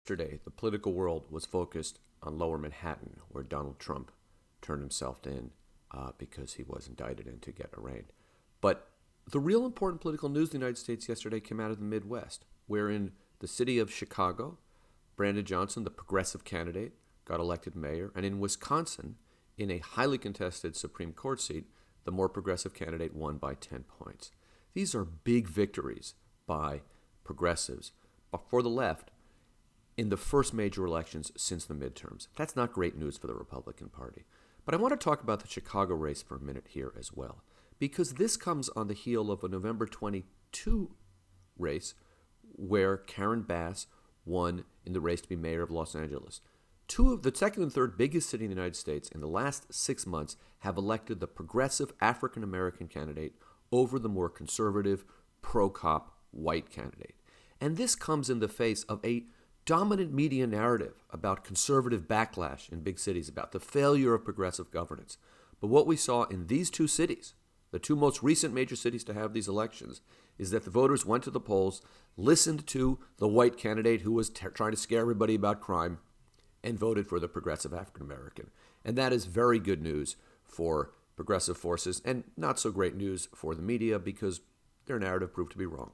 Yesterday, the political world was focused on lower Manhattan, where Donald Trump turned himself in because he was indicted and to get arraigned. But the real important political news in the United States yesterday came out of the Midwest, where in the city of Chicago, Brandon Johnson, the progressive candidate, got elected mayor, and in Wisconsin, in a highly contested Supreme Court seat, the more progressive candidate won by 10 points. These are big victories by progressives, but for the left, in the first major elections since the midterms. That's not great news for the Republican Party. But I want to talk about the Chicago race for a minute here as well, because this comes on the heel of a November 22 race where Karen Bass won in the race to be mayor of Los Angeles. Two of the second and third biggest city in the United States in the last 6 months have elected the progressive African-American candidate over the more conservative, pro-cop white candidate. And this comes in the face of a dominant media narrative about conservative backlash in big cities, about the failure of progressive governance. But what we saw in these two cities, the two most recent major cities to have these elections, is that the voters went to the polls, listened to the white candidate who was trying to scare everybody about crime, and voted for the progressive African American. And that is very good news for progressive forces and not so great news for the media because their narrative proved to be wrong.